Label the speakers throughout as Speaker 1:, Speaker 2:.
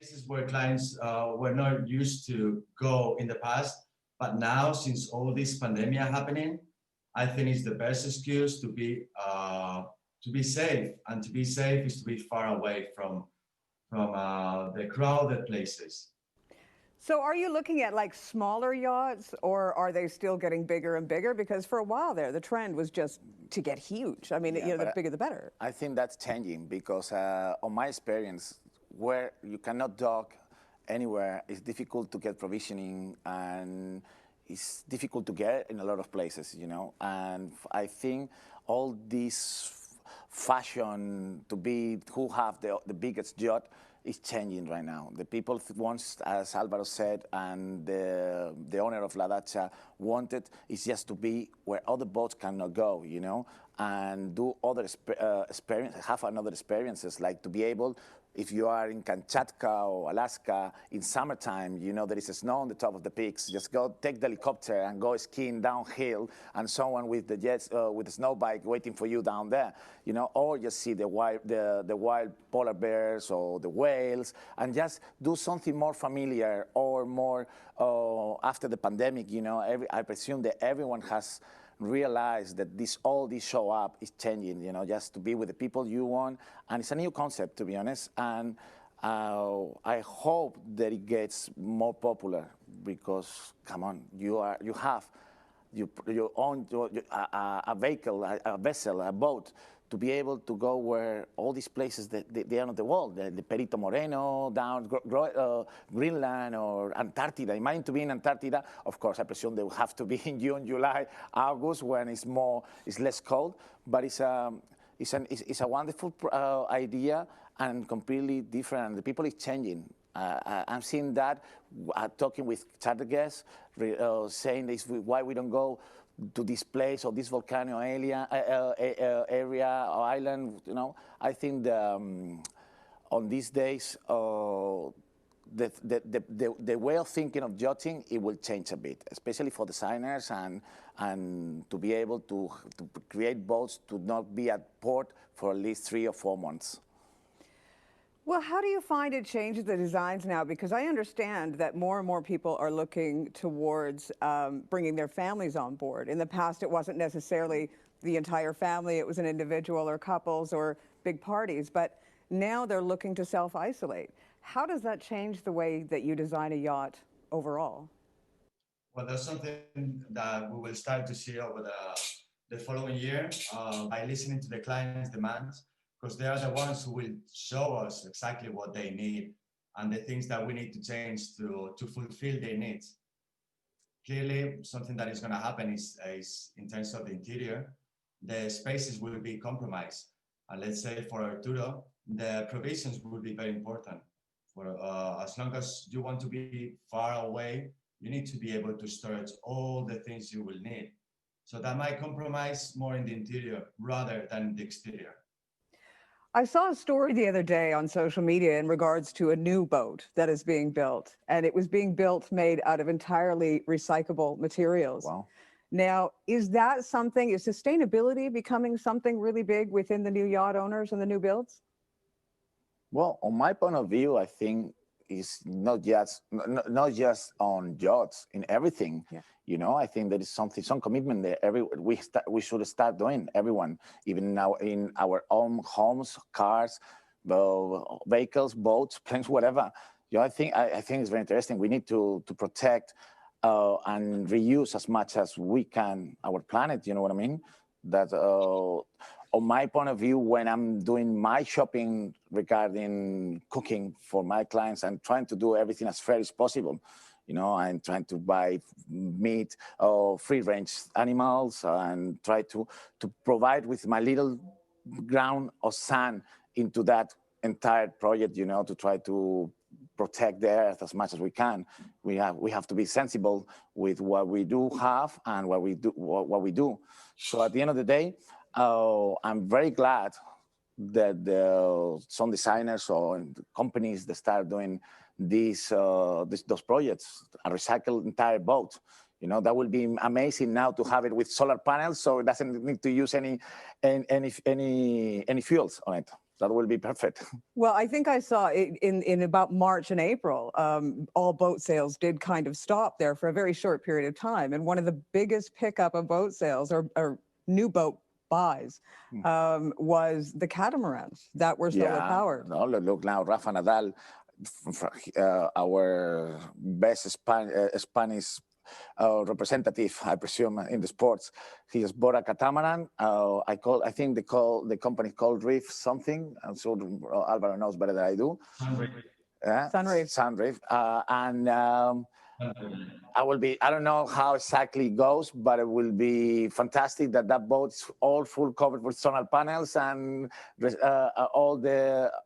Speaker 1: places where clients were not used to go in the past, but now since all this pandemic happening, I think it's the best excuse to be safe, and to be safe is to be far away from the crowded places.
Speaker 2: So are you looking at like smaller yachts, or are they still getting bigger and bigger? Because for a while there, the trend was just to get huge. I mean,
Speaker 3: Yeah,
Speaker 2: the
Speaker 3: but
Speaker 2: bigger the better.
Speaker 3: I think that's changing because on my experience, where you cannot dock anywhere, it's difficult to get provisioning and it's difficult to get in a lot of places, you know. And I think all this fashion to be who have the biggest yacht is changing right now. The people wants, as Álvaro said, and the owner of La Dacha wanted, is just to be where other boats cannot go, you know, and do other experience, have another experiences, like to be able, if you are in Kamchatka or Alaska in summertime, you know, there is snow on the top of the peaks, just go take the helicopter and go skiing downhill, and someone with the jets, with the snow bike waiting for you down there, you know, or just see the wild polar bears or the whales, and just do something more familiar or more after the pandemic, you know. I presume that everyone has realize that all this show up is changing, you know, just to be with the people you want. And it's a new concept, to be honest. And I hope that it gets more popular because, come on, you own a vehicle, a vessel, a boat, to be able to go where all these places, the end of the world, the Perito Moreno, down Greenland or Antarctica. Imagine to be in Antarctica. Of course, I presume they will have to be in June, July, August, when it's less cold. But it's a wonderful idea and completely different. The people is changing. I'm seeing that, talking with charter guests, saying this, why we don't go to this place or this volcano area or island, you know. I think on these days, the way of thinking of yachting, it will change a bit, especially for designers and to be able to create boats to not be at port for at least 3 or 4 months.
Speaker 2: Well, how do you find it changes the designs now? Because I understand that more and more people are looking towards bringing their families on board. In the past, it wasn't necessarily the entire family. It was an individual or couples or big parties. But now they're looking to self-isolate. How does that change the way that you design a yacht overall?
Speaker 1: Well, that's something that we will start to see over the following year by listening to the clients' demands, because they are the ones who will show us exactly what they need and the things that we need to change to fulfill their needs. Clearly, something that is going to happen is in terms of the interior, the spaces will be compromised. And let's say for Arturo, the provisions will be very important. For as long as you want to be far away, you need to be able to storage all the things you will need. So that might compromise more in the interior rather than the exterior.
Speaker 2: I saw a story the other day on social media in regards to a new boat that is being built, and it was being built made out of entirely recyclable materials.
Speaker 3: Wow.
Speaker 2: Now, is sustainability becoming something really big within the new yacht owners and the new builds?
Speaker 3: Well, on my point of view, I think it's not just on yachts, in everything.
Speaker 2: Yeah.
Speaker 3: You know, I think there is some commitment there. We should start doing, everyone, even now in our own homes, cars, vehicles, boats, planes, whatever. You know, I think it's very interesting. We need to protect and reuse as much as we can our planet. You know what I mean? That on my point of view, when I'm doing my shopping regarding cooking for my clients, I'm trying to do everything as fair as possible. You know, I'm trying to buy meat or free-range animals and try to provide with my little ground of sand into that entire project, you know, to try to protect the earth as much as we can. We have to be sensible with what we do have and what we do. So at the end of the day, I'm very glad that some designers or companies that start doing those projects, a recycled entire boat. You know, that will be amazing now to have it with solar panels, so it doesn't need to use any fuels on it. That will be perfect.
Speaker 2: Well, I think I saw in about March and April, all boat sales did kind of stop there for a very short period of time. And one of the biggest pickup of boat sales or new boat buys was the catamarans that were solar powered.
Speaker 3: No, look now, Rafa Nadal, our best Spanish representative, I presume, in the sports. He has bought a catamaran. I think the company called Reef something. I'm sure Álvaro knows better than I do. Sunreef. I don't know how exactly it goes, but it will be fantastic that boat's all full covered with solar panels and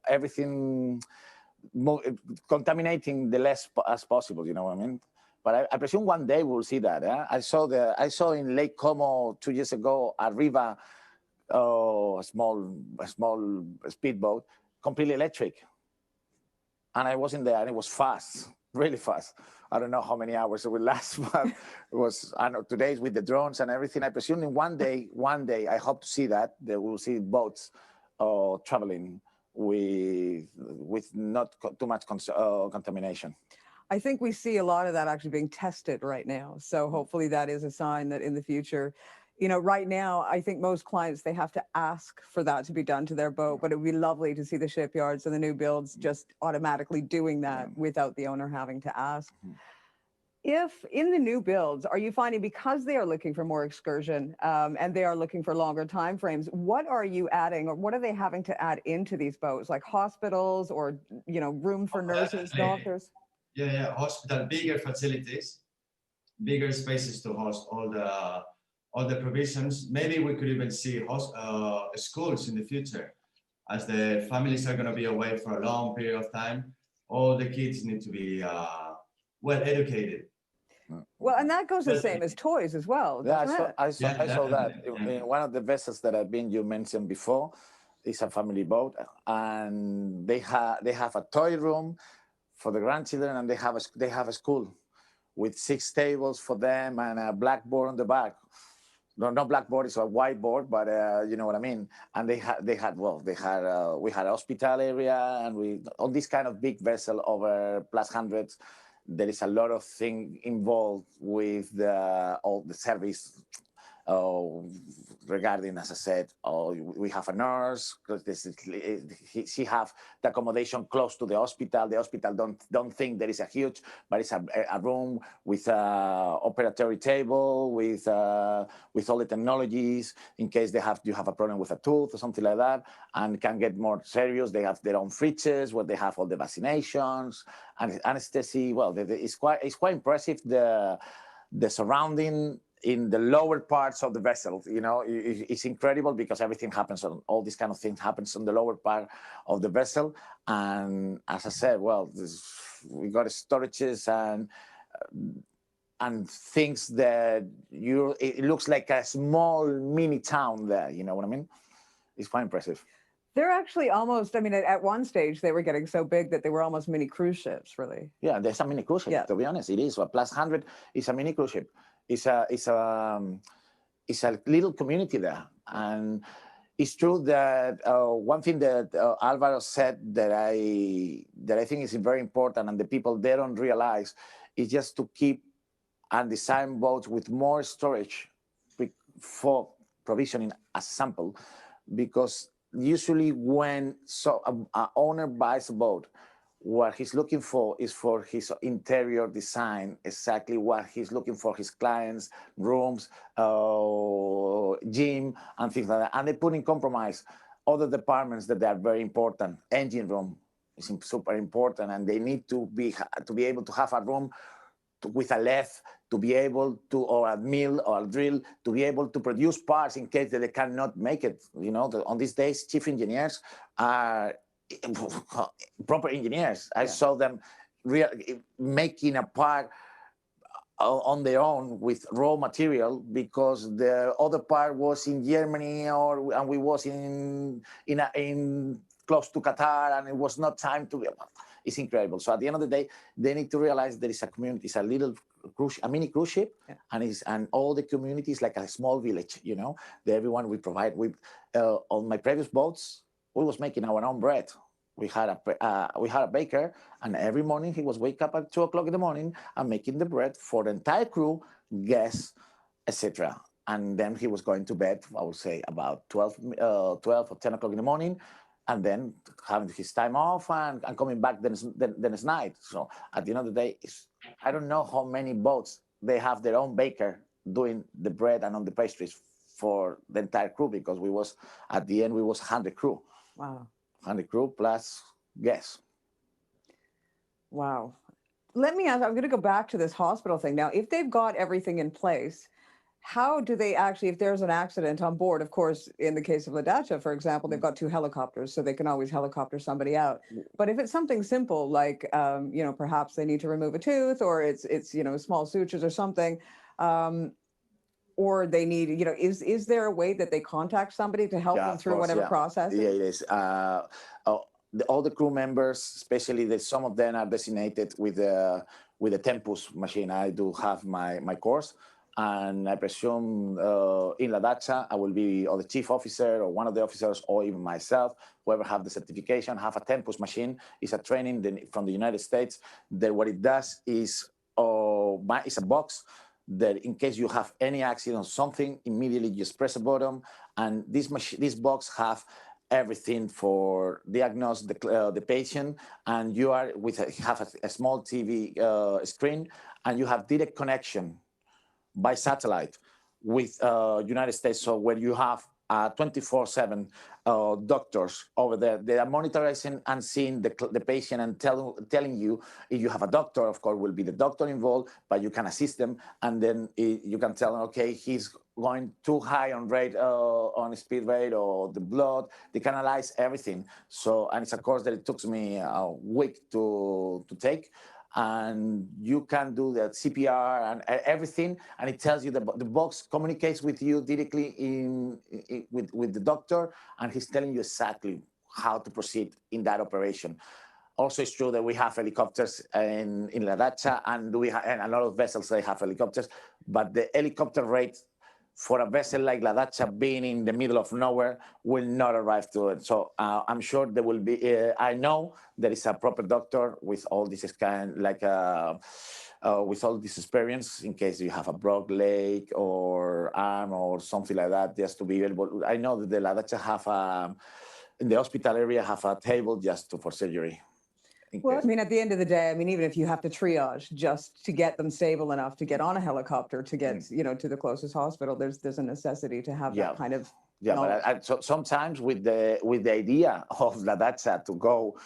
Speaker 3: everything contaminating the less as possible, you know what I mean? But I presume one day we'll see that. I saw in Lake Como 2 years ago a Riva, a small speedboat, completely electric. And I was in there and it was fast, really fast. I don't know how many hours it will last, but it was, I know, today's with the drones and everything. I presume in one day, I hope to see that we'll see boats traveling with not too much contamination.
Speaker 2: I think we see a lot of that actually being tested right now. So hopefully that is a sign that in the future, you know, right now, I think most clients, they have to ask for that to be done to their boat, but it would be lovely to see the shipyards and the new builds just automatically doing that without the owner having to ask. If in the new builds, are you finding because they are looking for more excursion and they are looking for longer time frames, what are you adding or what are they having to add into these boats, like hospitals or, you know, room for nurses, doctors?
Speaker 1: Yeah, hospital, bigger facilities, bigger spaces to host all the provisions. Maybe we could even see schools in the future, as the families are going to be away for a long period of time. All the kids need to be well educated.
Speaker 2: Well, and that goes the same as toys as well.
Speaker 3: Yeah, I
Speaker 1: Yeah,
Speaker 3: saw that
Speaker 1: definitely.
Speaker 3: in one of the vessels that you mentioned before. It's a family boat, and they have a toy room for the grandchildren, and they have a school with 6 tables for them and a blackboard on the back. No, not blackboard; it's a whiteboard, but you know what I mean. And we had a hospital area, and on this kind of big vessel over plus hundreds, there is a lot of things involved with all the service. Regarding, as I said, we have a nurse because she have the accommodation close to the hospital. The hospital don't think there is a huge, but it's a room with a operatory table with all the technologies in case you have a problem with a tooth or something like that, and can get more serious. They have their own fridges where they have all the vaccinations and anesthesia. Well, it's quite impressive the surrounding in the lower parts of the vessel. You know, it's incredible because everything happens on all these kind of things happens on the lower part of the vessel. And as I said, well, we got storages and things that it looks like a small mini town there. You know what I mean? It's quite impressive.
Speaker 2: They're actually almost, I mean, at one stage, they were getting so big that they were almost mini cruise ships, really.
Speaker 3: Yeah, there's a mini cruise ship, to be honest. It is. A plus 100 is a mini cruise ship. It's a little community there. And it's true that one thing that Álvaro said that I think is very important and the people, they don't realize, is just to keep and design boats with more storage for provisioning as sample, because usually when an owner buys a boat, what he's looking for is for his interior design, exactly what he's looking for his clients, rooms, gym, and things like that. And they put in compromise other departments that are very important. Engine room is super important, and they need to be able to have a room with a lathe to be able to, or a mill or a drill, to be able to produce parts in case that they cannot make it. You know, on these days, chief engineers are proper engineers. I saw them making a part on their own with raw material because the other part was in Germany and we was in close to Qatar, and it was not time to. It's incredible. So at the end of the day, they need to realize there is a community. It's a little a mini cruise ship, and all the community is like a small village. You know, everyone we provide with on my previous boats. we was making our own bread. We had a baker, and every morning he was wake up at 2 o'clock in the morning and making the bread for the entire crew, guests, etc. And then he was going to bed, I would say about 12 or 10 o'clock in the morning, and then having his time off and coming back the next night. So at the end of the day, I don't know how many boats they have their own baker doing the bread and on the pastries for the entire crew, because at the end we was 100 crew.
Speaker 2: Wow.
Speaker 3: 100 crew plus guests.
Speaker 2: Wow. Let me ask, I'm going to go back to this hospital thing. Now, if they've got everything in place, how do they actually, if there's an accident on board, of course, in the case of La Dacha, for example, they've got 2 helicopters, so they can always helicopter somebody out. But if it's something simple, like, perhaps they need to remove a tooth, or it's small sutures or something, or they need, is there a way that they contact somebody to help them through whatever process?
Speaker 3: Yeah, it is. All the crew members, especially some of them are designated with the Tempus machine. I do have my course, and I presume in La Dacha, I will be or the chief officer or one of the officers, or even myself, whoever have the certification, have a Tempus machine. It's a training from the United States. That what it does is it's a box that in case you have any accident or something, immediately you just press a button, and this box have everything for diagnose the patient, and you are have a small TV screen, and you have direct connection by satellite with United States. So where you have 24/7 doctors over there, they are monitoring and seeing the patient and telling you if you have a doctor. Of course, will be the doctor involved, but you can assist them, and then you can tell them, okay, he's going too high on rate, on speed rate, or the blood. They can analyze everything. So, and it's a course that it took me a week to take. And you can do the CPR and everything, and it tells you the box communicates with you directly with the doctor, and he's telling you exactly how to proceed in that operation. Also, it's true that we have helicopters in La Dacha, and and a lot of vessels they have helicopters, but the helicopter rate for a vessel like La Dacha being in the middle of nowhere will not arrive to it. So I'm sure there will be, I know there is a proper doctor with all this with all this experience in case you have a broke leg or arm or something like that, just to be able. I know that the La Dacha have in the hospital area have a table just for surgery.
Speaker 2: Well, I mean, at the end of the day, I mean, even if you have to triage just to get them stable enough to get on a helicopter to get, to the closest hospital, there's a necessity to have that kind of knowledge.
Speaker 3: But so sometimes with the idea of La Dacha to go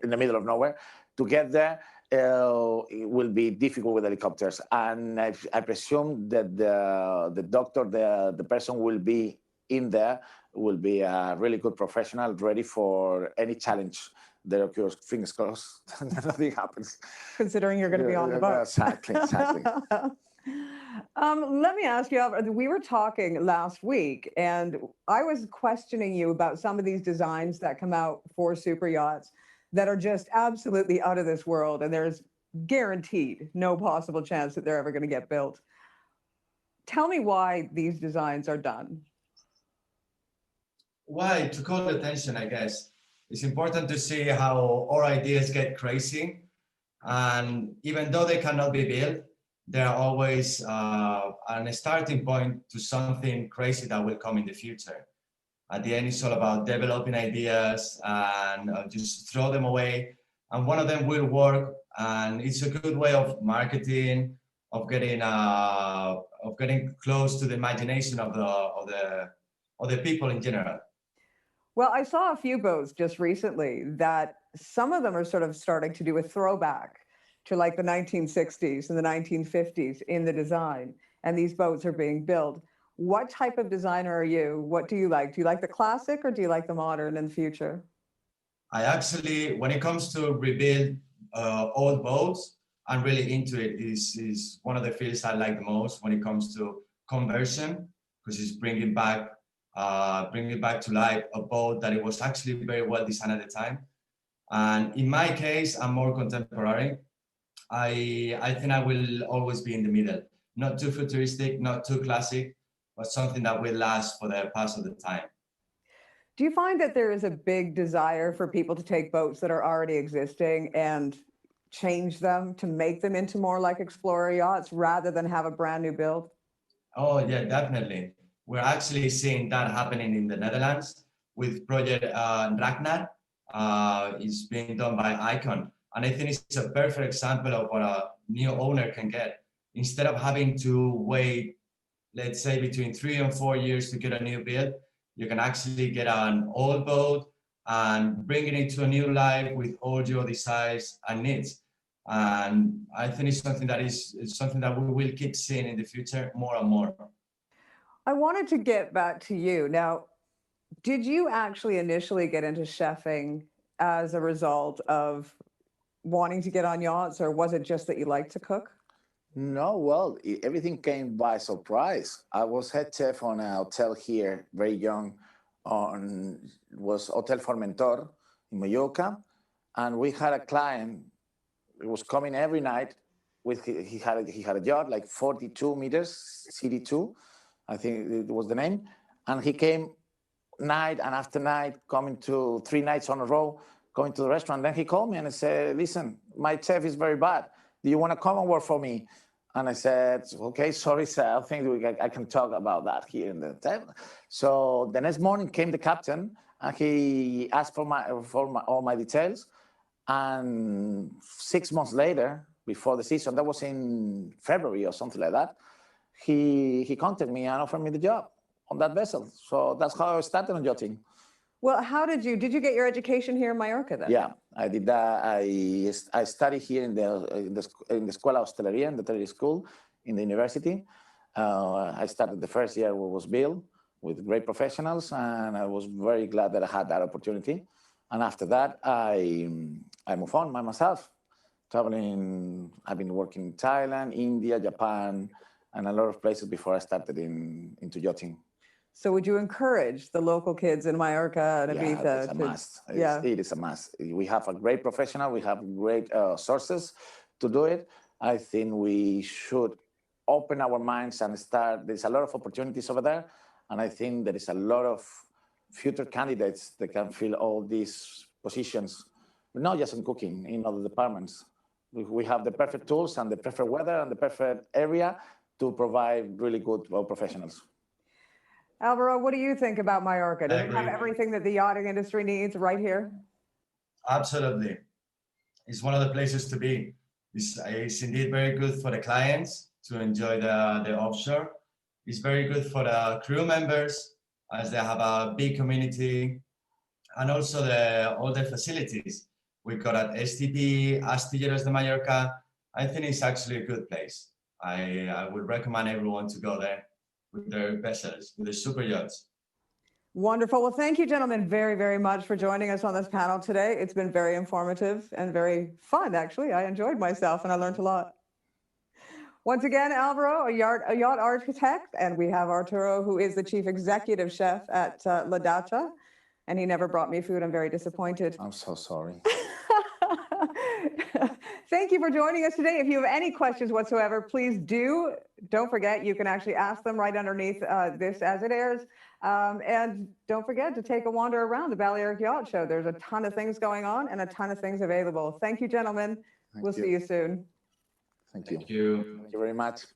Speaker 3: in the middle of nowhere, to get there, it will be difficult with helicopters. And I presume that the doctor, the person will be in there, will be a really good professional, ready for any challenge that occurs. Fingers crossed, nothing happens.
Speaker 2: Considering you're going to be on the boat.
Speaker 3: Exactly.
Speaker 2: Let me ask you, Álvaro, we were talking last week, and I was questioning you about some of these designs that come out for super yachts that are just absolutely out of this world, and there's guaranteed no possible chance that they're ever going to get built. Tell me why these designs are done.
Speaker 1: Why? To call attention, I guess. It's important to see how our ideas get crazy. And even though they cannot be built, they're always a starting point to something crazy that will come in the future. At the end, it's all about developing ideas and just throw them away. And one of them will work. And it's a good way of marketing, of getting close to the imagination of the people in general.
Speaker 2: Well, I saw a few boats just recently that some of them are sort of starting to do a throwback to like the 1960s and the 1950s in the design. And these boats are being built. What type of designer are you? What do you like? Do you like the classic or do you like the modern in the future?
Speaker 1: I actually, when it comes to rebuild old boats, I'm really into it. Is one of the fields I like the most when it comes to conversion, because it's bringing back to life a boat that it was actually very well designed at the time. And in my case, I'm more contemporary. I think I will always be in the middle, not too futuristic, not too classic, but something that will last for the pass of the time.
Speaker 2: Do you find that there is a big desire for people to take boats that are already existing and change them to make them into more like Explorer yachts rather than have a brand new build?
Speaker 1: Oh, yeah, definitely. We're actually seeing that happening in the Netherlands with project Ragnar. It's being done by Icon. And I think it's a perfect example of what a new owner can get. Instead of having to wait, let's say, between 3 and 4 years to get a new build, you can actually get an old boat and bring it into a new life with all your desires and needs. And I think it's something that we will keep seeing in the future more and more.
Speaker 2: I wanted to get back to you. Now, did you actually initially get into chefing as a result of wanting to get on yachts, or was it just that you like to cook?
Speaker 3: No, well, everything came by surprise. I was head chef on a hotel here, very young, was Hotel Formentor in Mallorca, and we had a client. It was coming every night. He had a yacht like 42 meters, CD2, I think it was the name, and he came night and after night, coming to 3 nights on a row, going to the restaurant. Then he called me and he said, "Listen, my chef is very bad. Do you want to come and work for me?" And I said, "Okay, sorry, sir. I think I can talk about that here in the table." So the next morning came the captain and he asked for all my details. And 6 months later, before the season, that was in February or something like that, he contacted me and offered me the job on that vessel. So that's how I started on yachting.
Speaker 2: Well, did you get your education here in Mallorca then?
Speaker 3: Yeah, I did that. I studied here in the Escuela Hostelería, in the Hotelery School, in the university. I started the first year was built with great professionals, and I was very glad that I had that opportunity. And after that, I moved on by myself, traveling. I've been working in Thailand, India, Japan, and a lot of places before I started into yachting.
Speaker 2: So would you encourage the local kids in Mallorca and Ibiza?
Speaker 3: Yeah, it's a must. It is a must. We have a great professional. We have great sources to do it. I think we should open our minds and start. There's a lot of opportunities over there. And I think there is a lot of future candidates that can fill all these positions, but not just in cooking, in other departments. We have the perfect tools and the perfect weather and the perfect area to provide really good professionals.
Speaker 2: Álvaro, what do you think about Mallorca? Does it have
Speaker 1: agree.
Speaker 2: everything that the yachting industry needs right here?
Speaker 1: Absolutely. It's one of the places to be. It's indeed very good for the clients to enjoy the offshore. It's very good for the crew members as they have a big community, and also all the facilities we got at STP, Astilleros de Mallorca. I think it's actually a good place. I would recommend everyone to go there with their vessels, with the super yachts.
Speaker 2: Wonderful. Well, thank you, gentlemen, very, very much for joining us on this panel today. It's been very informative and very fun, actually. I enjoyed myself and I learned a lot. Once again, Álvaro, a yacht architect, and we have Arturo, who is the chief executive chef at La Dacha, and he never brought me food. I'm very disappointed.
Speaker 3: I'm so sorry.
Speaker 2: Thank you for joining us today. If you have any questions whatsoever, please don't forget, you can actually ask them right underneath this as it airs. And don't forget to take a wander around the Balearic Yacht Show. There's a ton of things going on and a ton of things available. Thank you, gentlemen. We'll see you soon.
Speaker 3: Thank you.
Speaker 1: Thank you.
Speaker 3: Thank you very much.